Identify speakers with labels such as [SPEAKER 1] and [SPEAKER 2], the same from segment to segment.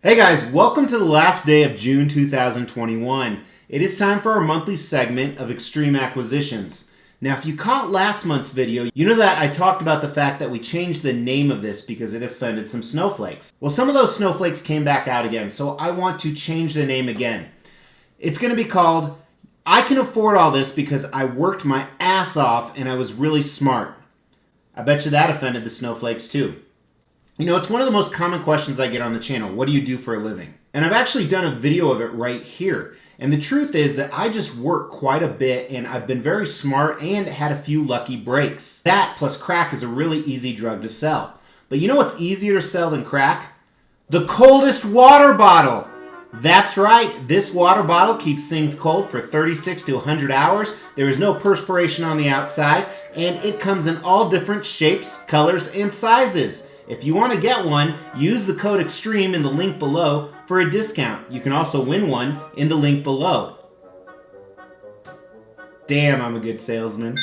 [SPEAKER 1] Hey guys, welcome to the last day of June 2021. It is time for our monthly segment of Xtreme Acquisitions. Now, if you caught last month's video, you know that I talked about the fact that we changed the name of this because it offended some snowflakes. Well, some of those snowflakes came back out again, so I want to change the name again. It's going to be called, I Can Afford All This Because I Worked My Ass Off and I Was Really Smart. I bet you that offended the snowflakes too. You know, it's one of the most common questions I get on the channel. What do you do for a living? And I've actually done a video of it right here. And the truth is that I just work quite a bit and I've been very smart and had a few lucky breaks. That plus crack is a really easy drug to sell. But you know what's easier to sell than crack? The coldest water bottle. That's right, this water bottle keeps things cold for 36 to 100 hours. There is no perspiration on the outside and it comes in all different shapes, colors, and sizes. If you want to get one, use the code XTREME in the link below for a discount. You can also win one in the link below. Damn, I'm a good salesman.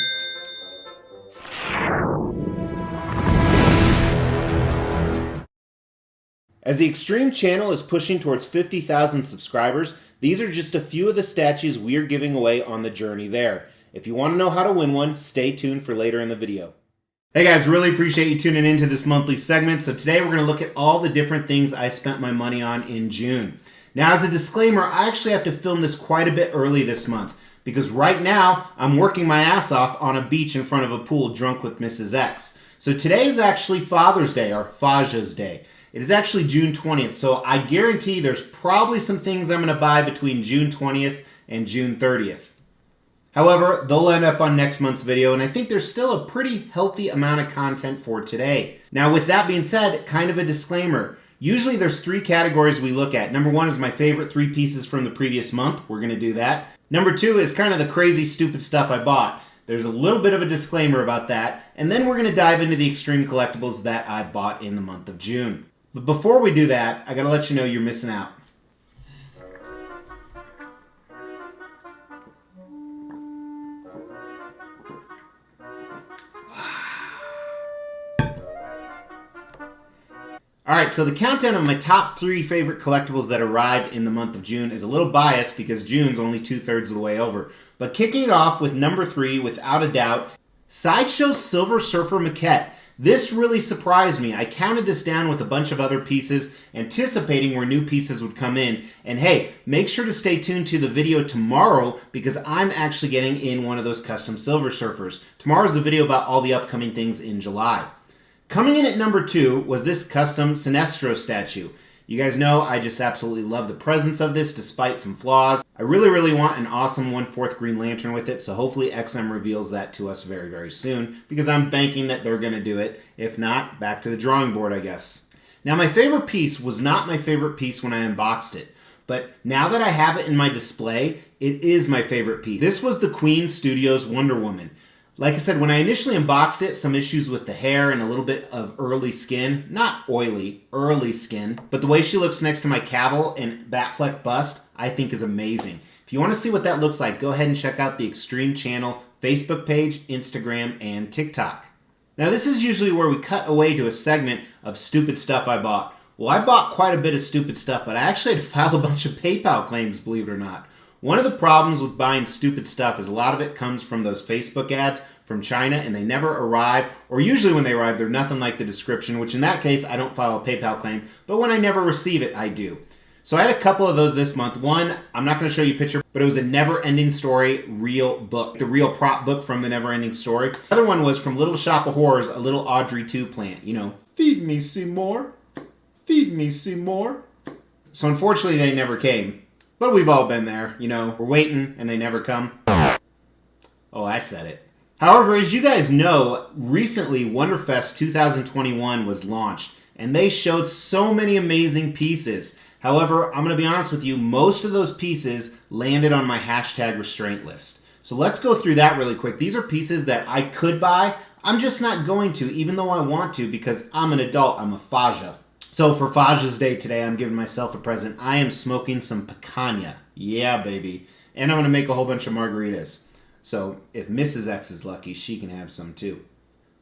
[SPEAKER 1] As the Xtreme channel is pushing towards 50,000 subscribers, these are just a few of the statues we are giving away on the journey there. If you want to know how to win one, stay tuned for later in the video. Hey guys, really appreciate you tuning into this monthly segment. So today we're going to look at all the different things I spent my money on in June. Now as a disclaimer, I actually have to film this quite a bit early this month because right now I'm working my ass off on a beach in front of a pool drunk with Mrs. X. So today is actually Father's Day or Faja's Day. It is actually June 20th, so I guarantee there's probably some things I'm going to buy between June 20th and June 30th. However, they'll end up on next month's video, and I think there's still a pretty healthy amount of content for today. Now, with that being said, kind of a disclaimer. Usually there's three categories we look at. Number one is my favorite three pieces from the previous month. We're going to do that. Number two is kind of the crazy, stupid stuff I bought. There's a little bit of a disclaimer about that. And then we're going to dive into the Xtreme Collectibles that I bought in the month of June. But before we do that, I got to let you know you're missing out. Alright, so the countdown of my top 3 favorite collectibles that arrived in the month of June is a little biased because June's only 2/3 of the way over. But kicking it off with number 3, without a doubt, Sideshow Silver Surfer Maquette. This really surprised me. I counted this down with a bunch of other pieces, anticipating where new pieces would come in. And hey, make sure to stay tuned to the video tomorrow because I'm actually getting in one of those custom Silver Surfers. Tomorrow's the video about all the upcoming things in July. Coming in at number 2 was this custom Sinestro statue. You guys know I just absolutely love the presence of this despite some flaws. I really want an awesome 1/4 Green Lantern with it, so hopefully XM reveals that to us very soon because I'm banking that they're going to do it. If not, back to the drawing board, I guess. Now, my favorite piece was not my favorite piece when I unboxed it, but now that I have it in my display, it is my favorite piece. This was the Queen Studios Wonder Woman. Like I said, when I initially unboxed it, some issues with the hair and a little bit of early skin. Not oily, early skin. But the way she looks next to my Cavill and Batfleck bust, I think is amazing. If you want to see what that looks like, go ahead and check out the Xtreme channel, Facebook page, Instagram, and TikTok. Now this is usually where we cut away to a segment of stupid stuff I bought. Well, I bought quite a bit of stupid stuff, but I actually had to file a bunch of PayPal claims, believe it or not. One of the problems with buying stupid stuff is a lot of it comes from those Facebook ads from China and they never arrive, or usually when they arrive, they're nothing like the description, which in that case, I don't file a PayPal claim, but when I never receive it, I do. So I had a couple of those this month. One, I'm not going to show you a picture, but it was a Never Ending Story real book, the real prop book from the Never Ending Story. The other one was from Little Shop of Horrors, a little Audrey 2 plant, you know, feed me Seymour, feed me Seymour. So unfortunately, they never came. But we've all been there, you know, we're waiting and they never come. Oh, I said it. However, as you guys know, recently Wonderfest 2021 was launched and they showed so many amazing pieces. However, I'm going to be honest with you, most of those pieces landed on my hashtag restraint list. So let's go through that really quick. These are pieces that I could buy. I'm just not going to, even though I want to, because I'm an adult, I'm a Faja. So for Faja's Day today, I'm giving myself a present. I am smoking some picanha. Yeah, baby. And I'm going to make a whole bunch of margaritas. So if Mrs. X is lucky, she can have some too.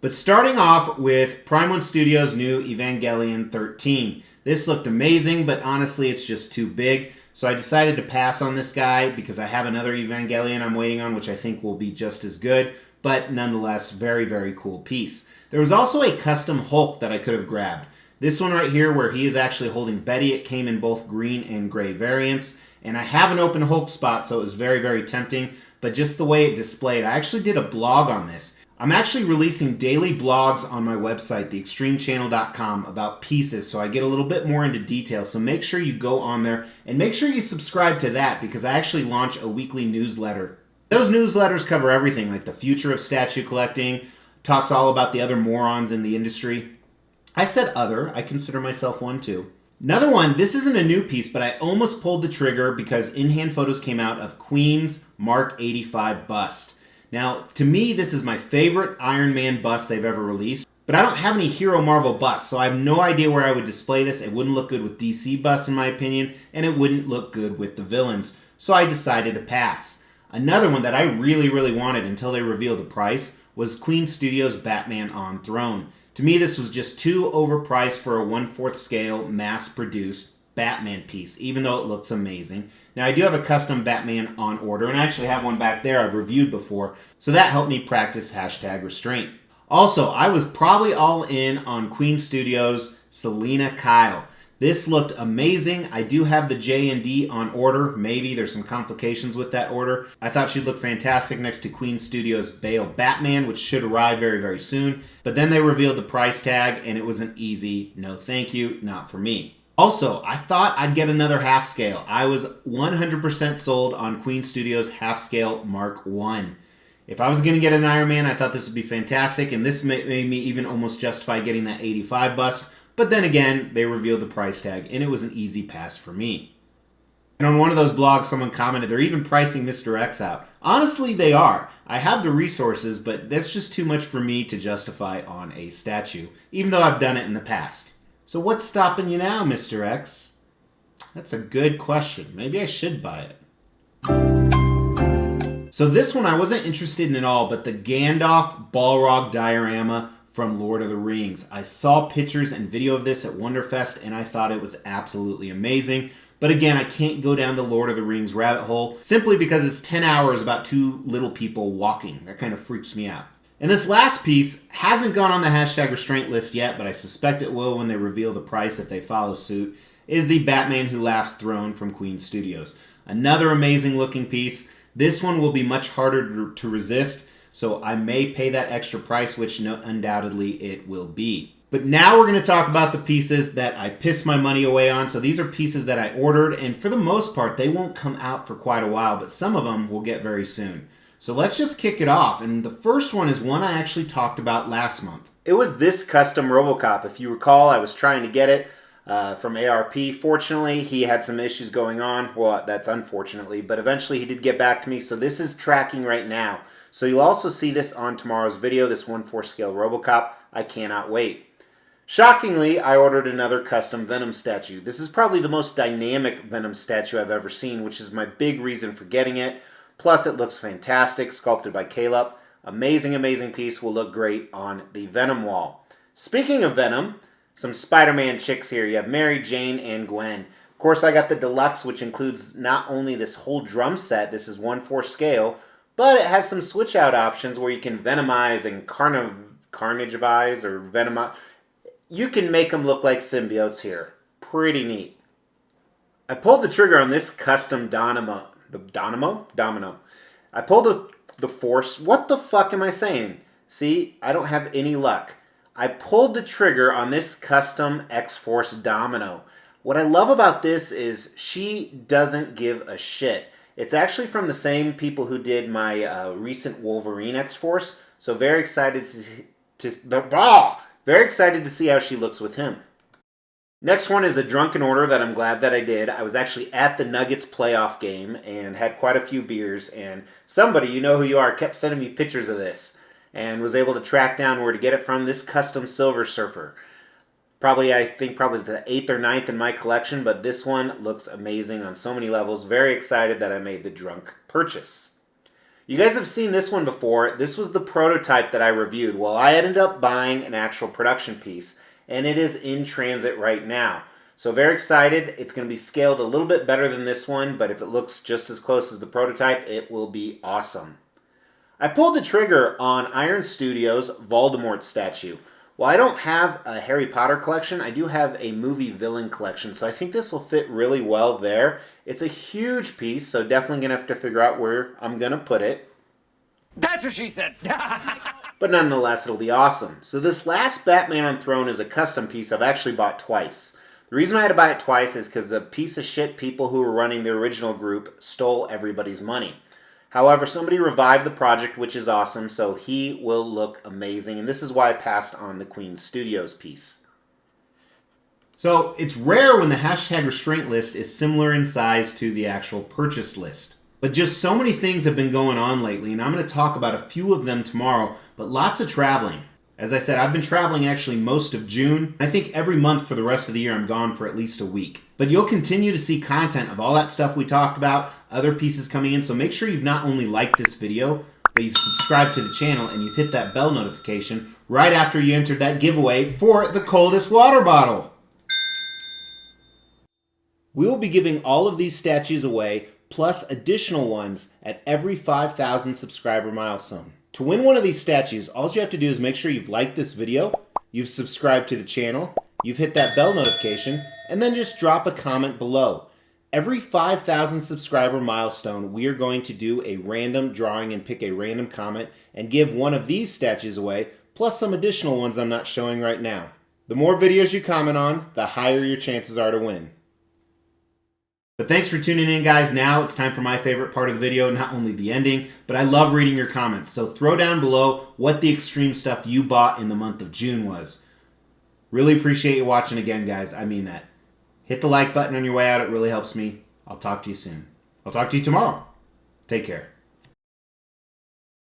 [SPEAKER 1] But starting off with Prime One Studios' new Evangelion 13. This looked amazing, but honestly, it's just too big. So I decided to pass on this guy because I have another Evangelion I'm waiting on, which I think will be just as good. But nonetheless, very, very cool piece. There was also a custom Hulk that I could have grabbed. This one right here where he is actually holding Betty. It came in both green and gray variants. And I have an open Hulk spot, so it was very, very tempting. But just the way it displayed, I actually did a blog on this. I'm actually releasing daily blogs on my website, thextremechannel.com, about pieces, so I get a little bit more into detail. So make sure you go on there, and make sure you subscribe to that, because I actually launch a weekly newsletter. Those newsletters cover everything, like the future of statue collecting, talks all about the other morons in the industry. I said other, I consider myself one too. Another one, this isn't a new piece, but I almost pulled the trigger because in-hand photos came out of Queen's Mark 85 bust. Now, to me, this is my favorite Iron Man bust they've ever released, but I don't have any Hero Marvel busts, so I have no idea where I would display this. It wouldn't look good with DC busts, in my opinion, and it wouldn't look good with the villains, so I decided to pass. Another one that I really, really wanted until they revealed the price was Queen Studios' Batman on Throne. To me, this was just too overpriced for a 1/4 scale, mass-produced Batman piece, even though it looks amazing. Now, I do have a custom Batman on order, and I actually have one back there I've reviewed before, so that helped me practice #restraint. Also, I was probably all in on Queen Studios' Selena Kyle. This looked amazing. I do have the J&D on order. Maybe there's some complications with that order. I thought she'd look fantastic next to Queen Studios' Bale Batman, which should arrive very, very soon. But then they revealed the price tag, and it was an easy no thank you, not for me. Also, I thought I'd get another half scale. I was 100% sold on Queen Studios' half scale Mark 1. If I was going to get an Iron Man, I thought this would be fantastic, and this made me even almost justify getting that 85 bust. But then again, they revealed the price tag, and it was an easy pass for me. And on one of those blogs, someone commented, they're even pricing Mr. X out. Honestly, they are. I have the resources, but that's just too much for me to justify on a statue, even though I've done it in the past. So what's stopping you now, Mr. X? That's a good question. Maybe I should buy it. So this one I wasn't interested in at all, but the Gandalf Balrog diorama from Lord of the Rings. I saw pictures and video of this at Wonderfest, and I thought it was absolutely amazing. But again, I can't go down the Lord of the Rings rabbit hole simply because it's 10 hours about two little people walking. That kind of freaks me out. And this last piece hasn't gone on the #restraint list yet, but I suspect it will when they reveal the price if they follow suit, is the Batman Who Laughs throne from Queen Studios. Another amazing looking piece. This one will be much harder to resist, so I may pay that extra price, which undoubtedly it will be. But now we're going to talk about the pieces that I pissed my money away on. So these are pieces that I ordered, and for the most part, they won't come out for quite a while, but some of them will get very soon. So let's just kick it off, and the first one is one I actually talked about last month. It was this custom RoboCop. If you recall, I was trying to get it from ARP. Fortunately, he had some issues going on. Well, that's unfortunately, but eventually he did get back to me, so this is tracking right now. So you'll also see this on tomorrow's video, this 1/4 scale RoboCop. I cannot wait. Shockingly, I ordered another custom Venom statue. This is probably the most dynamic Venom statue I've ever seen, which is my big reason for getting it. Plus, it looks fantastic, sculpted by Caleb. Amazing, amazing piece, will look great on the Venom wall. Speaking of Venom, some Spider-Man chicks here. You have Mary Jane and Gwen. Of course, I got the deluxe, which includes not only this whole drum set, this is 1/4 scale, but it has some switch-out options where you can Venomize and Carnagevize or Venomize. You can make them look like symbiotes here. Pretty neat. I pulled the trigger on this custom Domino. I pulled the Force. What the fuck am I saying? See, I don't have any luck. I pulled the trigger on this custom X-Force Domino. What I love about this is she doesn't give a shit. It's actually from the same people who did my recent Wolverine X-Force, so very excited very excited to see how she looks with him. Next one is a drunken order that I'm glad that I did. I was actually at the Nuggets playoff game and had quite a few beers, and somebody, you know who you are, kept sending me pictures of this and was able to track down where to get it from. This custom Silver Surfer. I think probably the 8th or 9th in my collection, but this one looks amazing on so many levels. Very excited that I made the drunk purchase. You guys have seen this one before. This was the prototype that I reviewed. Well, I ended up buying an actual production piece, and it is in transit right now. So very excited. It's going to be scaled a little bit better than this one, but if it looks just as close as the prototype, it will be awesome. I pulled the trigger on Iron Studios' Voldemort statue. While I don't have a Harry Potter collection, I do have a movie villain collection, so I think this will fit really well there. It's a huge piece, so definitely going to have to figure out where I'm going to put it.
[SPEAKER 2] That's what she said!
[SPEAKER 1] But nonetheless, it'll be awesome. So this last Batman on Throne is a custom piece I've actually bought twice. The reason I had to buy it twice is because the piece of shit people who were running the original group stole everybody's money. However, somebody revived the project, which is awesome, so he will look amazing. And this is why I passed on the Queen Studios piece. So it's rare when the hashtag restraint list is similar in size to the actual purchase list. But just so many things have been going on lately, and I'm going to talk about a few of them tomorrow, but lots of traveling. As I said, I've been traveling actually most of June. I think every month for the rest of the year I'm gone for at least a week. But you'll continue to see content of all that stuff we talked about, other pieces coming in, so make sure you've not only liked this video, but you've subscribed to the channel and you've hit that bell notification right after you entered that giveaway for the coldest water bottle. We will be giving all of these statues away, plus additional ones at every 5,000 subscriber milestone. To win one of these statues, all you have to do is make sure you've liked this video, you've subscribed to the channel, you've hit that bell notification, and then just drop a comment below. Every 5,000 subscriber milestone, we are going to do a random drawing and pick a random comment and give one of these statues away, plus some additional ones I'm not showing right now. The more videos you comment on, the higher your chances are to win. But thanks for tuning in, guys. Now it's time for my favorite part of the video, not only the ending, but I love reading your comments. So throw down below what the Xtreme stuff you bought in the month of June was. Really appreciate you watching again, guys. I mean that. Hit the like button on your way out. It really helps me. I'll talk to you soon. I'll talk to you tomorrow. Take care.